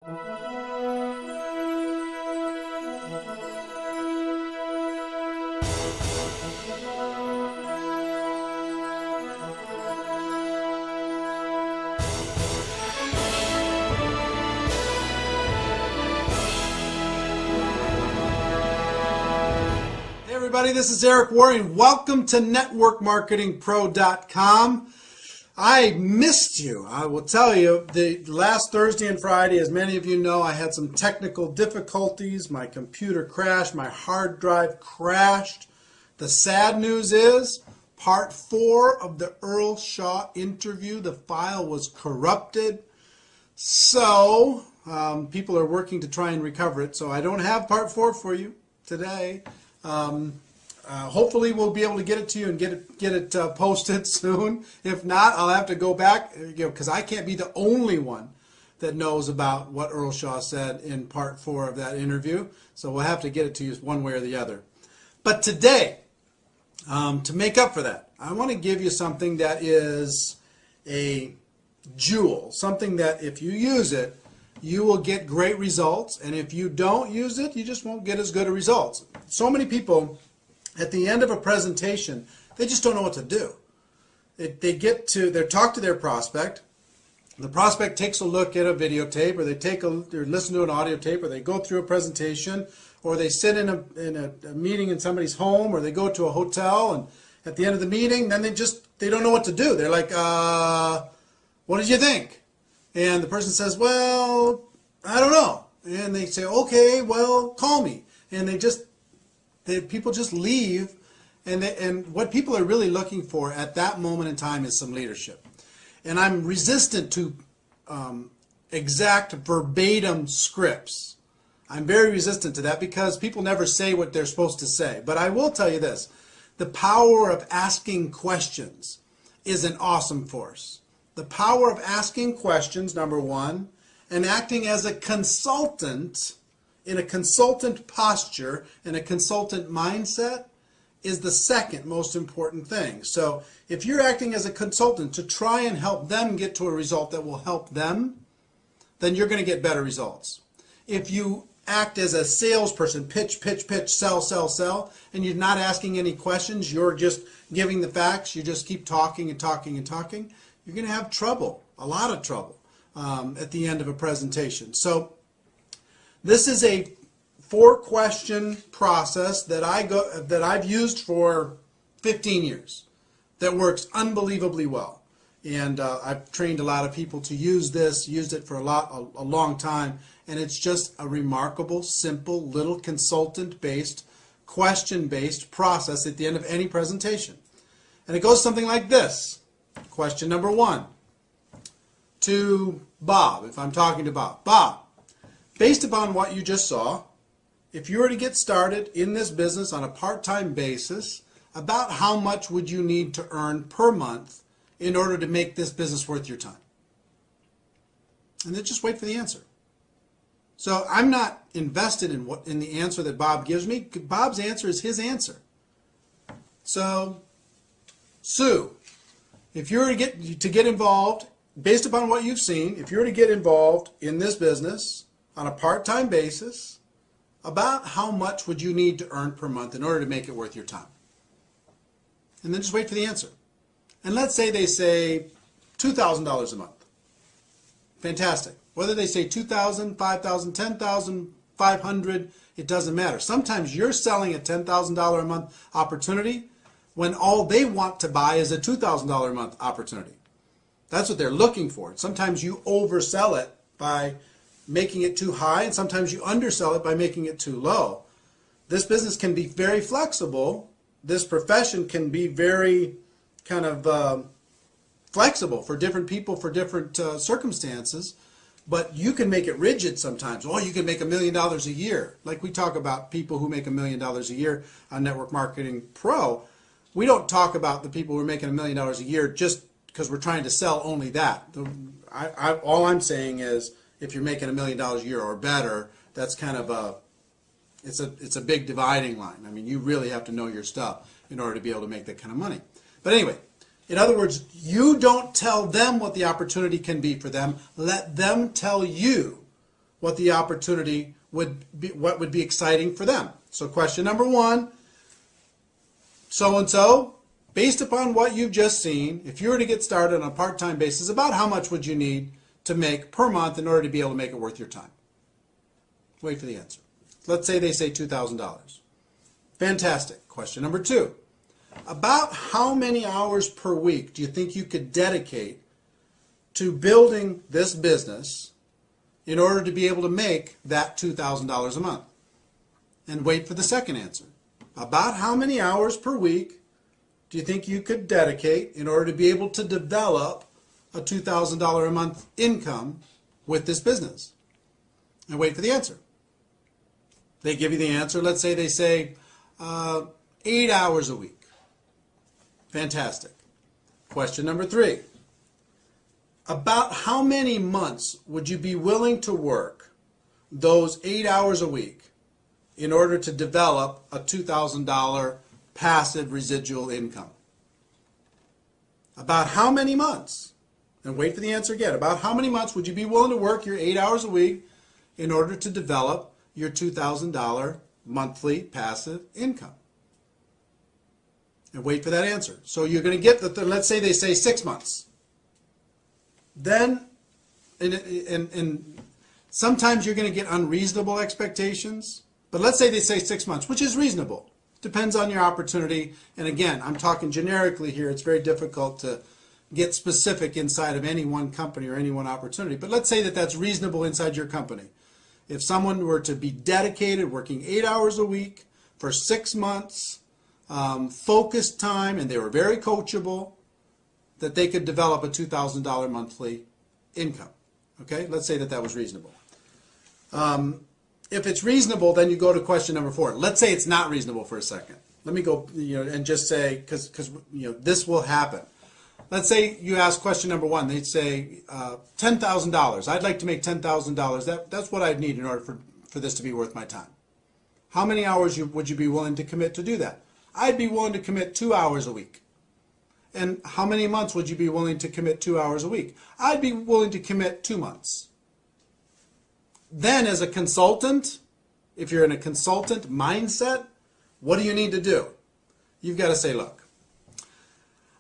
Hey everybody, this is Eric Worre and welcome to networkmarketingpro.com. I missed you. I will tell you, the last Thursday and Friday, as many of you know, I had some technical difficulties. My computer crashed, my hard drive crashed. The sad news is, part 4 of the Earl Shaw interview, the file was corrupted. So, people are working to try and recover it. So I don't have part 4 for you today. Hopefully we'll be able to get it to you and get it posted soon. If not, I'll have to go back, because I can't be the only one that knows about what Earl Shaw said in part 4 of that interview. So we'll have to get it to you one way or the other. But today, to make up for that, I want to give you something that is a jewel, something that if you use it, you will get great results, and if you don't use it, you just won't get as good a results. So many people, at the end of a presentation, they just don't know what to do. They talk to their prospect. The prospect takes a look at a videotape, or they listen to an audio tape, or they go through a presentation, or they sit in a meeting in somebody's home, or they go to a hotel, and at the end of the meeting, then they don't know what to do. They're like, what did you think? And the person says, well, I don't know. And they say, okay, well, call me. And people just leave. And what people are really looking for at that moment in time is some leadership. And I'm resistant to exact verbatim scripts. I'm very resistant to that because people never say what they're supposed to say. But I will tell you this, the power of asking questions is an awesome force. The power of asking questions, number one, and acting as a consultant in a consultant posture, in a consultant mindset, is the second most important thing. So if you're acting as a consultant to try and help them get to a result that will help them, then you're going to get better results. If you act as a salesperson, pitch, sell, and you're not asking any questions, you're just giving the facts, you just keep talking and talking and talking, you're going to have trouble, a lot of trouble, at the end of a presentation. So this is a 4-question process that I've used for 15 years that works unbelievably well. And I've trained a lot of people to use this, used it for a long time, and it's just a remarkable, simple, little consultant-based, question-based process at the end of any presentation. And it goes something like this. Question number 1 to Bob, if I'm talking to Bob. Bob, based upon what you just saw, if you were to get started in this business on a part-time basis, about how much would you need to earn per month in order to make this business worth your time? And then just wait for the answer. So I'm not invested in the answer that Bob gives me. Bob's answer is his answer. So, Sue, if you were to get involved, based upon what you've seen, if you were to get involved in this business on a part-time basis, about how much would you need to earn per month in order to make it worth your time? And then just wait for the answer. And let's say they say $2,000 a month. Fantastic. Whether they say $2,000, $5,000, $10,000, $500, it doesn't matter. Sometimes you're selling a $10,000 a month opportunity when all they want to buy is a $2,000 a month opportunity. That's what they're looking for. Sometimes you oversell it by making it too high, and sometimes you undersell it by making it too low. This business can be very flexible. This profession can be very kind of flexible for different people, for different circumstances, but you can make it rigid sometimes. Oh, you can make $1 million a year. Like we talk about people who make $1 million a year on Network Marketing Pro. We don't talk about the people who are making $1 million a year just because we're trying to sell only that. All I'm saying is if you're making $1 million a year or better, that's kind of it's a big dividing line. I mean, you really have to know your stuff in order to be able to make that kind of money. But anyway, in other words, you don't tell them what the opportunity can be for them. Let them tell you what the opportunity would be, what would be exciting for them. So question number one, so-and-so, based upon what you've just seen, if you were to get started on a part-time basis, about how much would you need to make per month in order to be able to make it worth your time? Wait for the answer. Let's say they say $2,000. Fantastic. Question number two. About how many hours per week do you think you could dedicate to building this business in order to be able to make that $2,000 a month? And wait for the second answer. About how many hours per week do you think you could dedicate in order to be able to develop a $2,000 a month income with this business? And wait for the answer. They give you the answer. Let's say they say 8 hours a week. Fantastic. Question number three. About how many months would you be willing to work those 8 hours a week in order to develop a $2,000 passive residual income? About how many months? And wait for the answer again. About how many months would you be willing to work your 8 hours a week in order to develop your $2,000 monthly passive income? And wait for that answer. So you're going to get let's say they say 6 months. Then, and sometimes you're going to get unreasonable expectations. But let's say they say 6 months, which is reasonable. Depends on your opportunity. And again, I'm talking generically here. It's very difficult to get specific inside of any one company or any one opportunity. But let's say that that's reasonable inside your company. If someone were to be dedicated, working 8 hours a week for 6 months, focused time, and they were very coachable, that they could develop a $2,000 monthly income. Okay, let's say that that was reasonable. If it's reasonable, then you go to question number four. Let's say it's not reasonable for a second. Let me go, and just say, because this will happen. Let's say you ask question number one. They'd say $10,000. I'd like to make $10,000. That's what I'd need in order for this to be worth my time. How many hours would you be willing to commit to do that? I'd be willing to commit 2 hours a week. And how many months would you be willing to commit 2 hours a week? I'd be willing to commit 2 months. Then as a consultant, if you're in a consultant mindset, what do you need to do? You've got to say, look,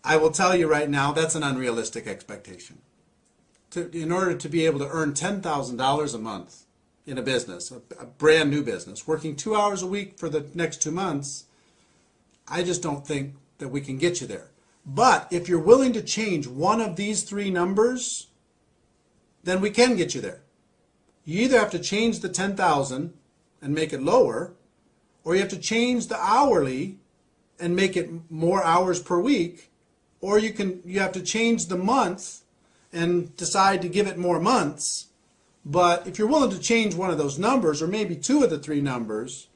I will tell you right now, that's an unrealistic expectation. In order to be able to earn $10,000 a month in a business, a brand new business, working 2 hours a week for the next 2 months, I just don't think that we can get you there. But if you're willing to change one of these three numbers, then we can get you there. You either have to change the 10,000 and make it lower, or you have to change the hourly and make it more hours per week, or you have to change the month and decide to give it more months. But if you're willing to change one of those numbers, or maybe two of the three numbers,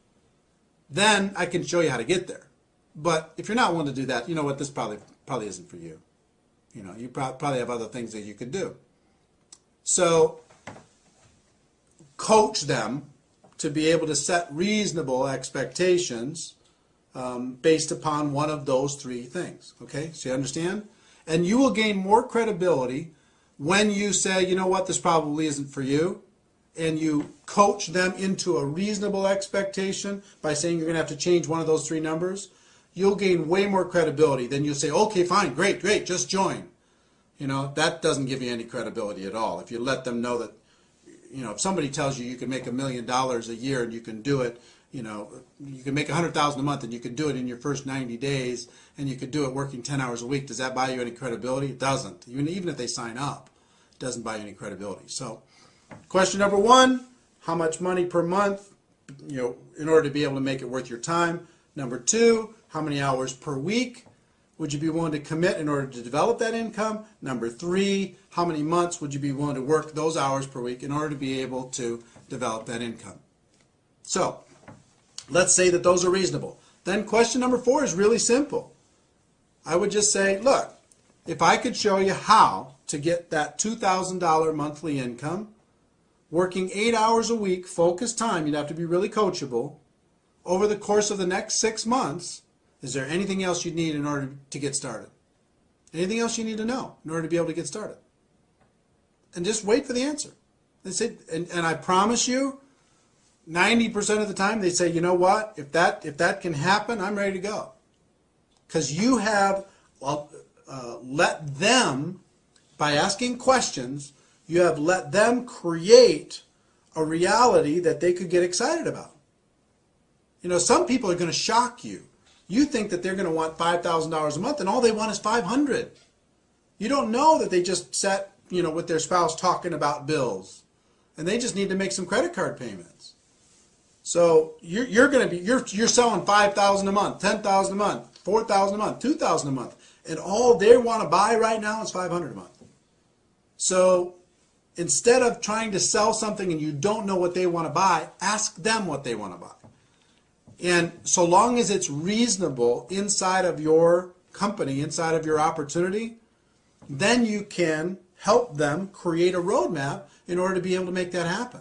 then I can show you how to get there. But if you're not willing to do that, you know what, this probably isn't for you. You probably have other things that you could do. So coach them to be able to set reasonable expectations based upon one of those three things. Okay, so you understand? And you will gain more credibility when you say, you know what, this probably isn't for you, and you coach them into a reasonable expectation by saying you're going to have to change one of those three numbers. You'll gain way more credibility than you'll say, okay, fine, great, just join. That doesn't give you any credibility at all. If you let them know that, if somebody tells you can make $1 million a year and you can do it, you can make $100,000 a month and you can do it in your first 90 days and you could do it working 10 hours a week, does that buy you any credibility? It doesn't. Even if they sign up, it doesn't buy you any credibility. So question number one, how much money per month, in order to be able to make it worth your time? Number two, how many hours per week would you be willing to commit in order to develop that income? Number three, how many months would you be willing to work those hours per week in order to be able to develop that income? So let's say that those are reasonable. Then question number four is really simple. I would just say, look, if I could show you how to get that $2,000 monthly income, working 8 hours a week, focused time, you'd have to be really coachable, over the course of the next 6 months, is there anything else you need in order to get started? Anything else you need to know in order to be able to get started? And just wait for the answer. They say, and I promise you, 90% of the time they say, you know what, if that can happen, I'm ready to go. Because you have let them, by asking questions, you have let them create a reality that they could get excited about. You know, some people are going to shock you. You think that they're going to want $5,000 a month, and all they want is $500. You don't know that they just sat, you know, with their spouse talking about bills, and they just need to make some credit card payments. So you're going to be you're selling $5,000 a month, $10,000 a month, $4,000 a month, $2,000 a month, and all they want to buy right now is $500 a month. So instead of trying to sell something and you don't know what they want to buy, ask them what they want to buy. And so long as it's reasonable inside of your company, inside of your opportunity, then you can help them create a roadmap in order to be able to make that happen.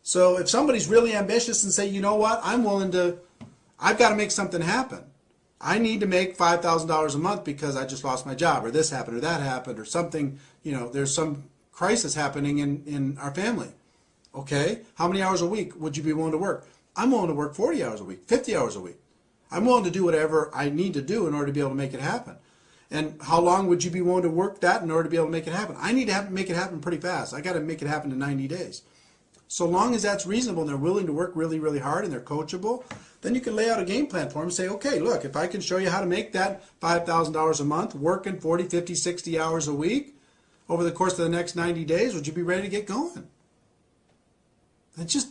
So if somebody's really ambitious and say, you know what, I've got to make something happen. I need to make $5,000 a month because I just lost my job, or this happened, or that happened, or something, you know, there's some crisis happening in our family. Okay, how many hours a week would you be willing to work? I'm willing to work 40 hours a week, 50 hours a week. I'm willing to do whatever I need to do in order to be able to make it happen. And how long would you be willing to work that in order to be able to make it happen? I need to make it happen pretty fast. I got to make it happen in 90 days. So long as that's reasonable and they're willing to work really, really hard and they're coachable, then you can lay out a game plan for them and say, okay, look, if I can show you how to make that $5,000 a month, working 40, 50, 60 hours a week over the course of the next 90 days, would you be ready to get going? And just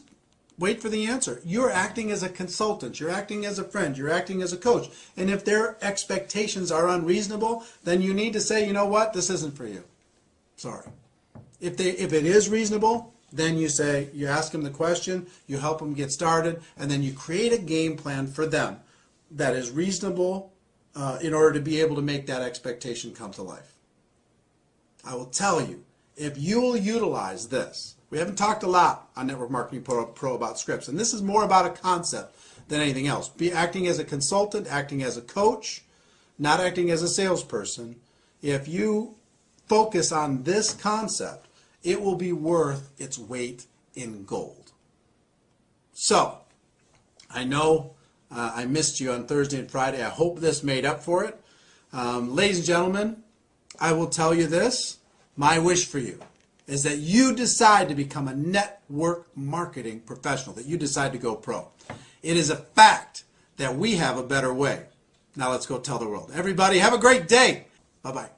wait for the answer. You're acting as a consultant. You're acting as a friend. You're acting as a coach. And if their expectations are unreasonable, then you need to say, you know what, this isn't for you. Sorry. If it is reasonable, then you say, you ask them the question, you help them get started, and then you create a game plan for them that is reasonable in order to be able to make that expectation come to life. I will tell you, if you will utilize this, we haven't talked a lot on Network Marketing Pro about scripts, and this is more about a concept than anything else. Be acting as a consultant, acting as a coach, not acting as a salesperson. If you focus on this concept, it will be worth its weight in gold. So, I know I missed you on Thursday and Friday. I hope this made up for it. Ladies and gentlemen, I will tell you this. My wish for you is that you decide to become a network marketing professional, that you decide to go pro. It is a fact that we have a better way. Now let's go tell the world. Everybody, have a great day. Bye-bye.